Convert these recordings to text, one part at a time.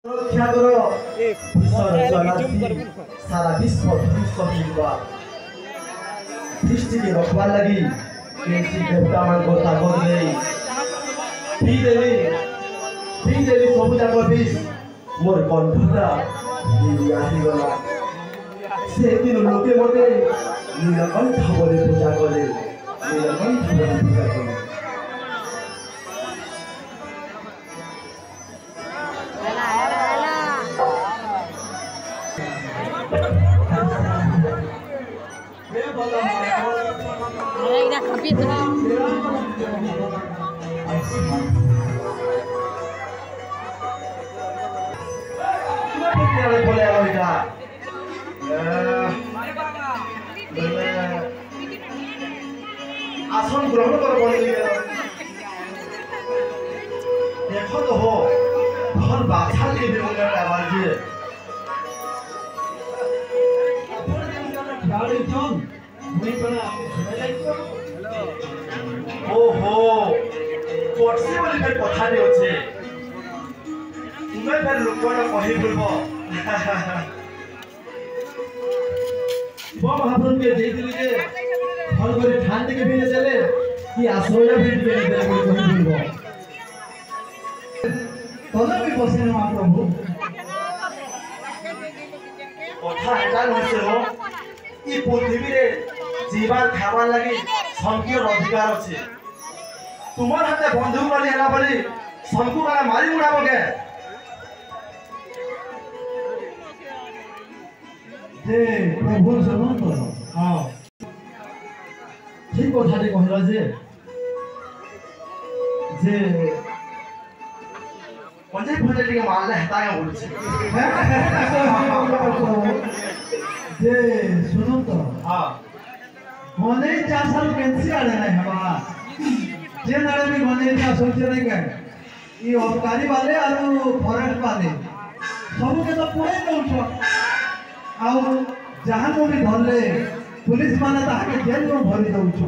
रक्षा करो सारा विश्व ध्वंस दृष्टि के रखवार लगी केसी देवता मान को ताकत नहीं पी देली सब जाक विष मोर कंठटा आसी गला से दिन लोके मते नीलकंठ बोले पूजा करे नीलकंठ बोले पूजा करे आसन ग्रहण कर देखो तो हो धन बाछा के बिना आवाज ओहो पड़सी बोली फेर कथा नहीं अच्छे तुम्हें फेर लोक कही बोलबो महाप्रभु के दे दिली जे फल करे ठान के भी चले कि आश्रय भी दे दे कही बोलबो तोला भी बसे महाप्रभु कथा एटा होसे हो ई पृथ्वी रे जीवन खावार लगी संकीय अधिकार अच्छे तुमर हाथे बंधुक वाली हला बोली सबको वाला मारी उड़ाबो के जे प्रभु शरण करो हां ठीक कथा रे कहला जे पंजे फटे के मारले हता के बोलछे जे सुनो तो हां मने चासल केंसी आले नहीं हवा जे नाले भी मने चासल जे नहीं के ये अधिकारी वाले और फॉरेस्ट वाले सब के तो पूरे दउछ आउ जहां को भी धरले पुलिस माने ताके जेल में भरी दउछ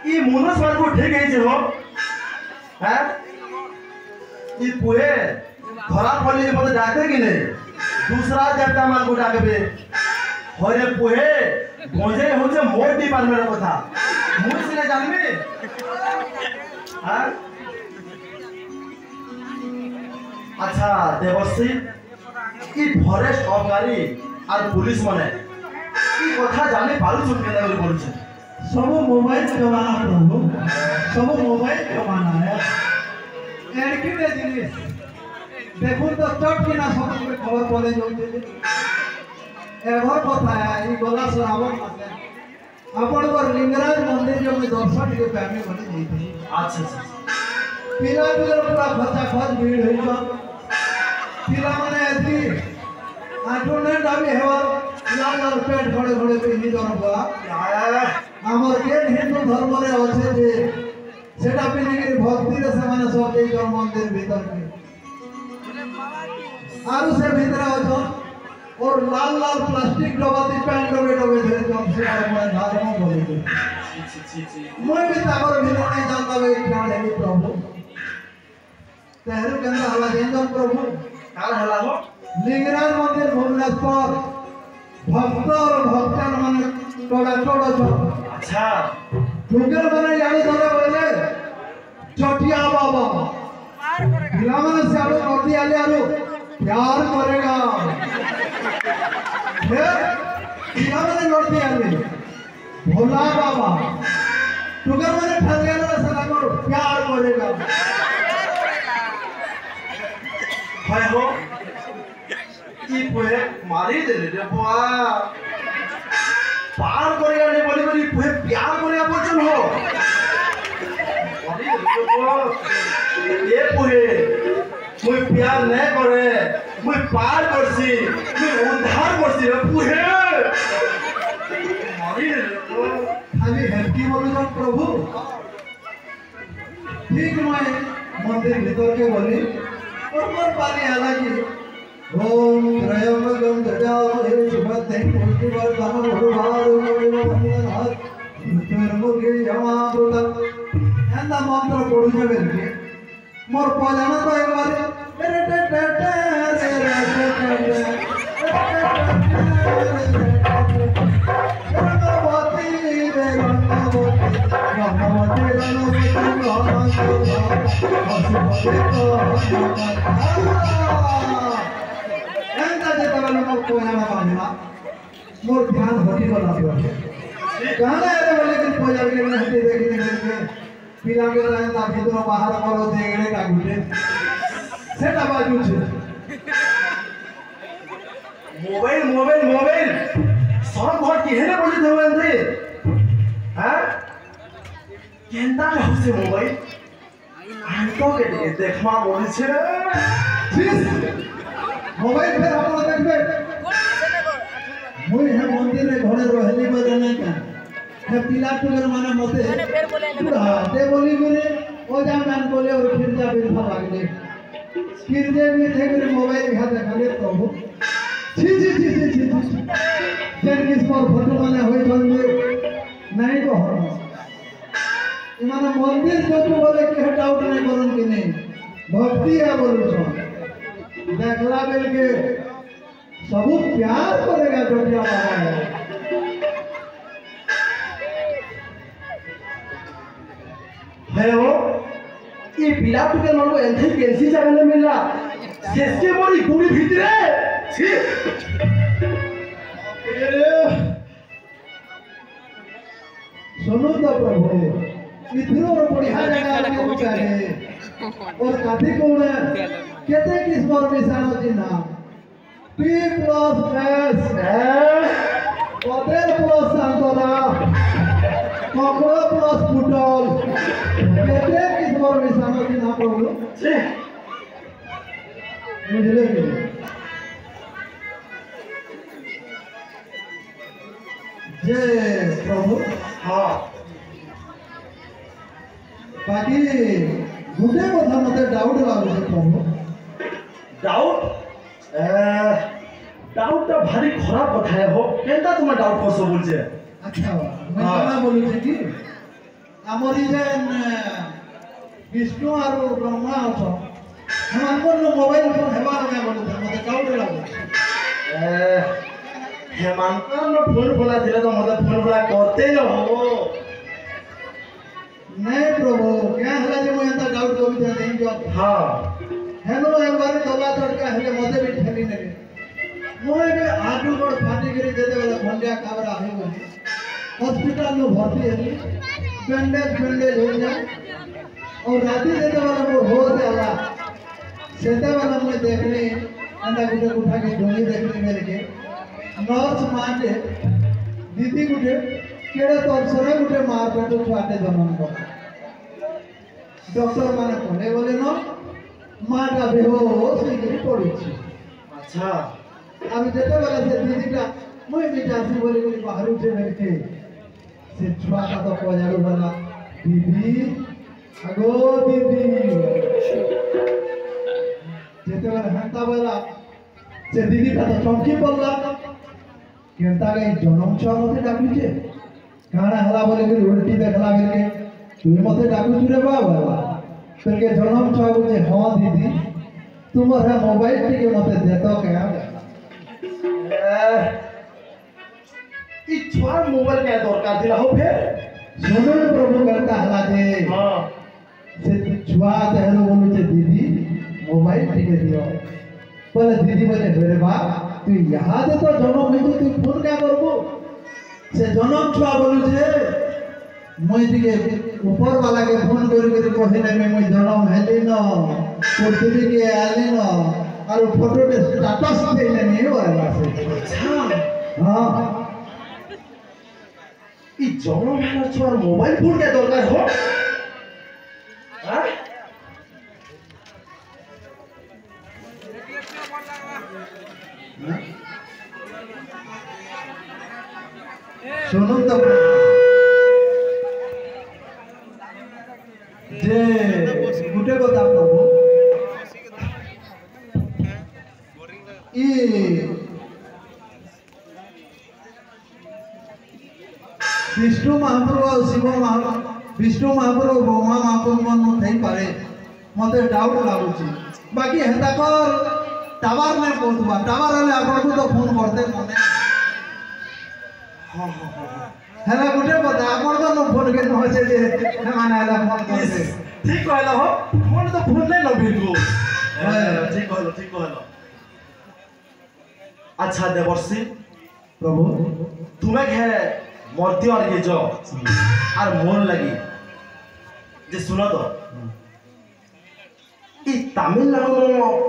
ई मनोज मान को ठीक है जे हो हैं ई पुए धरा पल्ली मते डाके कि नहीं दूसरा देवता मान को डाकबे होरे पुए गजे होजे मोर डिपार्टमेंट कथा मुई सिने जानबी हां अच्छा देवश्री की फॉरेस्ट अधिकारी और पुलिस माने की कथा जाने पालु छुट के बोली बोलछ सब मोबाइल जमाना प्रभु सब मोबाइल जमाना है एडकी दे जिनिस देखो तो चट के ना सब खबर पड़े जोइते एभर कथा है ई गला श्रावण मासे आपण को लिंगराज मंदिर जो में दर्शन के फैमिली बने जइते अच्छा पिला पिला पूरा खचा खच भीड़ होई जो पिला माने एथी आठोने डाबी हेवा लाल लाल पेट खड़े खड़े पे ही जन बा हमर के हिंदू धर्म रे होछे जे सेटा पिने के भक्ति रे से माने सब देई जो मंदिर भीतर के आरु से भीतर हो और लाल लाल प्लास्टिक डबाती पैन डबे डबे धरे जम से मैं धारम बोले मैं भी ताबर भीतर नहीं जानता वे क्या है प्रभु तेरे के अंदर हला जेंजन प्रभु काल हला हो लिंगराज मंदिर भुवनेश्वर भक्त और भक्तन माने टोड़ा टोड़ा छ अच्छा गुगल माने जाने धरे बोले चटिया बाबा गिला माने से आलो नदी आले आलो प्यार करेगा फिर मैंने नोट दिया भोला बाबा टुकर मैंने ठग गया ना सलाम प्यार करेगा भाई हो की पुए मारी दे रे बुआ पार करेगा नहीं बोली बोली पुए प्यार करेगा बोचन हो मारी दे बुआ ये पुए मुई प्यार नहीं करे मुई पार करसी मुई उद्धार करसी रे पुहे मारी रे खाली हेल्पी बोलुन प्रभु ठीक मैं मंदिर भीतर के बोली और मोर पानी आला कि ओम त्रयंबकम जटामहे सुभद्रे पुष्टिवर्धनम उर्वारुकमिव बन्धनात् मृत्युर्मुखे यमामृतम् एंदा मंत्र पढ़ुछे बेलके मोर पजाना तो एक बार मोर ध्यान हटी गला गाना रे बोले कि पजार के हटे देखि के पिला के रहता भीतर बाहर करो देगड़े का गुटे सेटा बाजू छे मोबाइल सब घर केहने बोली देवन थे हां केंदा रहसे मोबाइल आंतो के देखमा बोली छे मोबाइल फिर हम देखबे मुई है मंदिर रे घरे रहली बजे नहीं का है पिला टुगर माने मते फिर बोले ते बोली गुरे ओ जा मान बोले और फिर जा बिरफा लागले फिर जे भी थे मोबाइल हाथ खाले प्रभु छी जेन किस पर फोटो माने होई बंदे नहीं को हो इमाने मंदिर जो बोले कि डाउट नहीं करन कि नहीं भक्ति है बोलू छो देखला बेल के सब प्यार करेगा जोटिया बाबा है वो ये पिला के मन को एंथी कैसी जगह में मिला जिसके बड़ी पूरी भीतरे छी सुनो तो प्रभु इधर और बढ़िया जगह में चाहे और काठी को कहते किस बार में सानो जी ना P plus S Hotel plus Santora Kokoro plus Putol कहते किस बार में सानो जी ना प्रभु मुझे जय प्रभु हाँ बाकी गुटे कथा मते डाउट लागुছে प्रभु डाउट तो भारी खराब कथा है हो केंता तुम डाउट करसो बोलछे अच्छा मैं कना बोलुछे कि हमरी जेन विष्णु और ब्रह्मा अछो हम कोन मोबाइल फोन हेबा लगे बोलुछे मते डाउट लागुছে हेमंत न फोन बोला दिले तो मते फोन बोला करते न हो नहीं प्रभु क्या हला जे मैं एता डाउट करू दे नहीं जो हां हेलो एक बार दला चटका हेले मते भी ठेली ने मोए के आडू बड़ फाटी गिरी देते वाला भंडिया काबरा है बोली हॉस्पिटल में भर्ती है बैंडेज हो जाए और राती देते वाला वो हो जाला सेते वाला मैं देखली अंदा गुटे उठा के डोली देखली मेरे के नर्स माने दीदी गुटे केड़े तो अवसर गुटे मार पेटो छाटे जन्म को डॉक्टर माने कोने बोले न माटा बेहोश हो गई पड़ी छी अच्छा अभी जेते वाला से दीदीटा मुई भी जासी बोली बोली बाहर उठे बैठे से छुआ का तो पजारू वाला दीदी अगो दीदी जेते वाला हंता वाला से दीदी का तो चौकी पड़ला केंता गई जन्म छुआ मते डाकू छे काना हला बोले कि उल्टी देखला के तू मते डाकू छुरे बाबा फिर के जन्म छुआ बोले हां दीदी तुम्हारा मोबाइल टिके मते देतो क्या ई छुआ मोबाइल के दरकार दिला हो फिर सुनो प्रभु करता हला जे हां से छुआ देहलो बोलू जे दीदी मोबाइल टिके दियो बोले दीदी बोले रे बा तू यहां दे तो जन्म है तो तू फोन क्या करबो से जन्म छुआ बोलू जे মই टिके ऊपर वाला के फोन कर कहि नै मैं जन्म हेली न पृथ्वी के आली न और फोटो के स्टेटस देले नहीं हो रहा से अच्छा हां ई जन्म वाला छुआ मोबाइल फोन के दरकार हो हां सुनो तो जे गुटे को दाम प्रभु ई विष्णु महाप्रभु और शिव महाप्रभु विष्णु महाप्रभु ब्रह्मा महाप्रभु मन थई पारे मते डाउट लागुची बाकी हेता कर टावर में पहुंचबा टावर वाले आपन को तो फोन करते मने हां हां हां हेला गुटे बता आपन तो फोन के न होचे जे माने हेला फोन करते ঠিক कहला हो मन तो फोन नहीं नबीन को ठीक कहलो अच्छा देवर्षि प्रभु तुम्हें है मर्दी और ये जो और मोन लगी जे सुनो तो ई तमिलनाडु